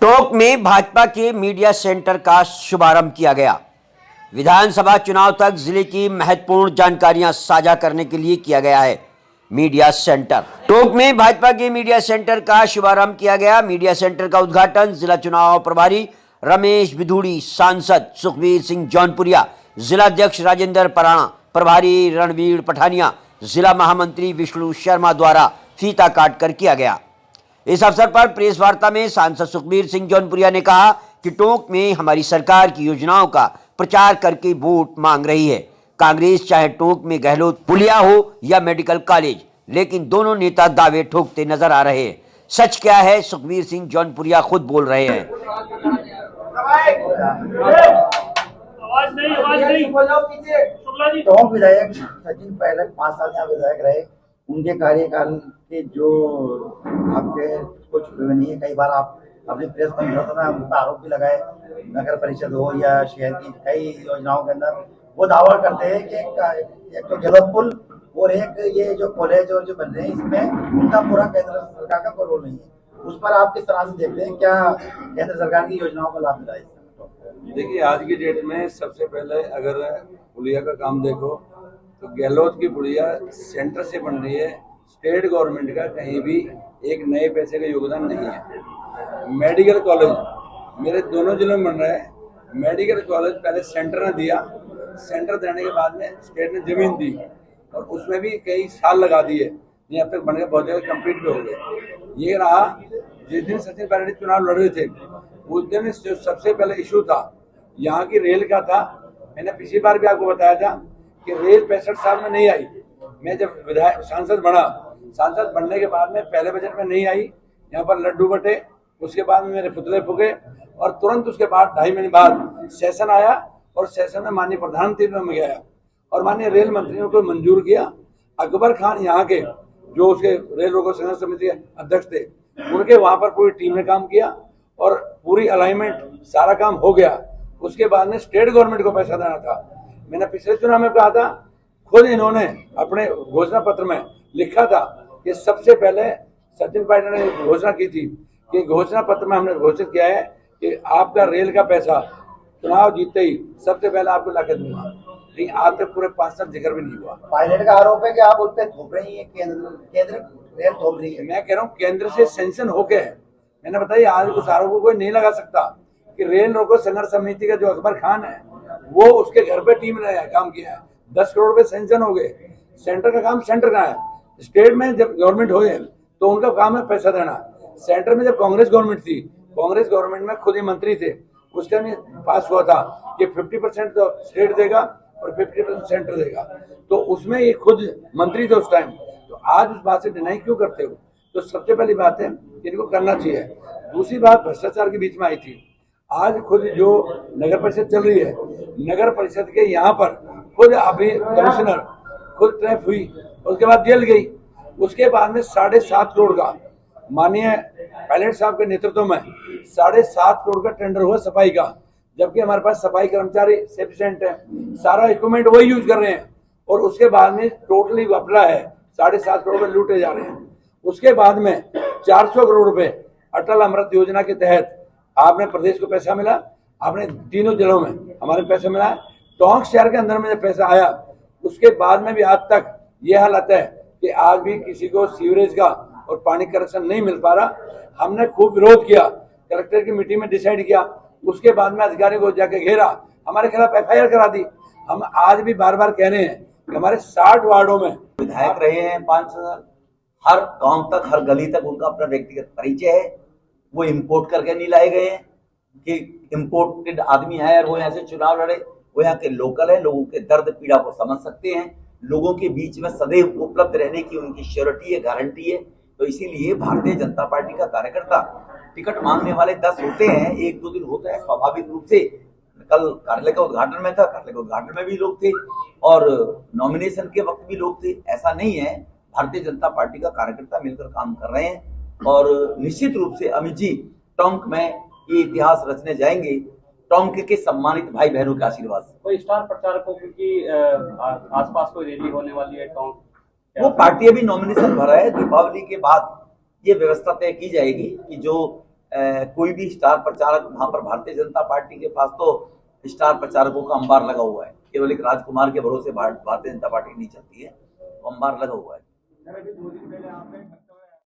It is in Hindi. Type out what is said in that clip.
टोंक में भाजपा के मीडिया सेंटर का शुभारंभ किया गया। विधानसभा चुनाव तक जिले की महत्वपूर्ण जानकारियां साझा करने के लिए किया गया है मीडिया सेंटर। टोंक में भाजपा के मीडिया सेंटर का शुभारंभ किया गया। मीडिया सेंटर का उद्घाटन जिला चुनाव प्रभारी रमेश बिधूड़ी, सांसद सुखबीर सिंह जौनपुरिया, जिला अध्यक्ष राजेंद्र पराणा, प्रभारी रणवीर पठानिया, जिला महामंत्री विष्णु शर्मा द्वारा फीता काटकर किया गया। इस अवसर पर प्रेस वार्ता में सांसद सुखबीर सिंह जौनपुरिया ने कहा कि टोंक में हमारी सरकार की योजनाओं का प्रचार करके वोट मांग रही है। कांग्रेस चाहे टोंक में गहलोत पुलिया हो या मेडिकल कॉलेज, लेकिन दोनों नेता दावे ठोकते नजर आ रहे हैं। सच क्या है, सुखबीर सिंह जौनपुरिया खुद बोल रहे हैं। टोंक विधायक सचिन पायलट 5 साल यहाँ विधायक रहे। उनके कार्यकाल के जो आपके कुछ नहीं है, कई बार आप अपनी प्रेस कॉन्फ्रेंस में उन पर आरोप भी लगाए, नगर परिषद हो या शहर की कई योजनाओं के अंदर वो दावा करते हैं कि एक तो गलत पुल और एक ये जो कॉलेज और जो बन रहे हैं इसमें उनका पूरा केंद्र सरकार का कोई रोल नहीं है। उस पर आप किस तरह से देखते हैं, क्या केंद्र सरकार की योजनाओं का लाभ मिला है? देखिए, आज की डेट में सबसे पहले अगर पुलिया का काम देखो तो गहलोत की पुलिया सेंटर से बन रही है। स्टेट गवर्नमेंट का कहीं भी एक नए पैसे का योगदान नहीं है। मेडिकल कॉलेज मेरे दोनों जिलों में बन रहा है। मेडिकल कॉलेज पहले सेंटर ने दिया, सेंटर देने के बाद में स्टेट ने जमीन दी और उसमें भी कई साल लगा दिए, ये अब तक बन गए, बहुत जगह कंप्लीट भी हो गए। ये रहा जिस दिन सचिन पायलट चुनाव लड़ रहे थे उस दिन जो सबसे पहले इशू था यहाँ की रेल का था। मैंने पिछली बार भी आपको बताया था कि रेल 65 साल में नहीं आई। मैं जब विधायक सांसद बना, सांसद बनने के बाद में पहले बजट में नहीं आई, यहाँ पर लड्डू बटे, उसके बाद में मेरे पुतले फूके और तुरंत उसके बाद 2.5 महीने बाद सेशन आया और सेशन में माननीय प्रधानमंत्री में गया और माननीय रेल मंत्री ने को मंजूर किया। अकबर खान यहाँ के जो उसके रेल रोको संघर्ष समिति के अध्यक्ष थे, उनके वहां पर पूरी टीम ने काम किया और पूरी अलाइनमेंट सारा काम हो गया। उसके बाद में स्टेट गवर्नमेंट को पैसा देना था। मैंने पिछले चुनाव में कहा था, खुद इन्होंने अपने घोषणा पत्र में लिखा था कि सबसे पहले सचिन पायलट ने घोषणा की थी कि घोषणा पत्र में हमने घोषित किया है कि आपका रेल का पैसा चुनाव जीतते ही सबसे पहले आपको लाके दूंगा, लेकिन आज तक पूरे 5 साल जिक्र भी नहीं हुआ। पायलट का आरोप है कि आप उस पर थोप रही है, केंद्र रेल थोप रही है। मैं कह रहा हूँ केंद्र से सेंक्शन होके है। मैंने बताया आज उस आरोप को कोई नहीं लगा सकता कि रेल रोको संघर्ष समिति का जो अकबर खान है वो उसके घर पे टीम ने काम किया है। 10 करोड़ रुपए सेंक्शन हो गए। सेंटर का काम सेंटर का है। स्टेट में जब गवर्नमेंट हो गए तो उनका काम है पैसा देना। सेंटर में जब कांग्रेस गवर्नमेंट थी, कांग्रेस गवर्नमेंट में खुद ही मंत्री थे, उस टाइम पास हुआ था कि 50% तो स्टेट देगा और 50% सेंटर देगा, तो उसमें ये खुद मंत्री थे उस टाइम। तो आज उस बात से डिनाई क्यों करते हो? तो सबसे पहली बात है इनको करना चाहिए। दूसरी बात भ्रष्टाचार के बीच में आई थी। आज खुद जो नगर परिषद चल रही है, नगर परिषद के यहाँ पर खुद अभी कमिश्नर खुद ट्रैप हुई, उसके बाद जेल गई। उसके बाद में 7.5 करोड़ का माननीय पायलट साहब के नेतृत्व में 7.5 करोड़ का टेंडर हुआ सफाई का, जबकि हमारे पास सफाई कर्मचारी सफिशिएंट है, सारा इक्विपमेंट वही यूज कर रहे हैं और उसके बाद में टोटली घपला है, 7.5 करोड़ रुपए लूटे जा रहे हैं। उसके बाद में 400 करोड़ रुपए अटल अमृत योजना के तहत आपने प्रदेश को पैसा मिला, आपने तीनों जिलों में हमारे पैसा मिला है। टोंक शहर के अंदर में जब पैसा आया उसके बाद में भी आज तक ये हालत है कि आज भी किसी को सीवरेज का और पानी कनेक्शन नहीं मिल पा रहा। हमने खूब विरोध किया, कलेक्टर की मीटिंग में डिसाइड किया, उसके बाद में अधिकारियों को जाके घेरा, हमारे खिलाफ FIR करा दी। हम आज भी बार बार कह रहे हैं कि हमारे 60 वार्डों में विधायक रहे हैं 5 साल, हर गांव तक, हर गली तक उनका अपना व्यक्तिगत परिचय है। वो इम्पोर्ट करके नहीं लाए गए हैं कि इम्पोर्टेड आदमी है और वो यहाँ से चुनाव लड़े। वो यहाँ के लोकल है, लोगों के दर्द पीड़ा को समझ सकते हैं, लोगों के बीच में सदैव उपलब्ध रहने की उनकी श्योरिटी है, गारंटी है। तो इसीलिए भारतीय जनता पार्टी का कार्यकर्ता टिकट मांगने वाले 10 होते हैं, 1-2 दिन होता है स्वाभाविक रूप से। कल कार्यालय का उद्घाटन में था, कार्यालय के उद्घाटन में भी लोग थे और नॉमिनेशन के वक्त भी लोग थे। ऐसा नहीं है, भारतीय जनता पार्टी का कार्यकर्ता मिलकर काम कर रहे हैं और निश्चित रूप से अमित जी टोंक में ये इतिहास रचने जाएंगे, टोंक के सम्मानित भाई बहनों के आशीर्वाद से। कोई स्टार प्रचारकों की आसपास कोई रैली होने वाली है टोंक? वो पार्टी अभी नॉमिनेशन भरा है, दीपावली के बाद ये व्यवस्था तय की जाएगी कि जो कोई भी स्टार प्रचारक वहां पर भारतीय जनता पार्टी के पास तो स्टार प्रचारकों का अंबार लगा हुआ है। केवल एक राजकुमार के भरोसे भारतीय जनता पार्टी नहीं चलती है, तो अंबार लगा हुआ है।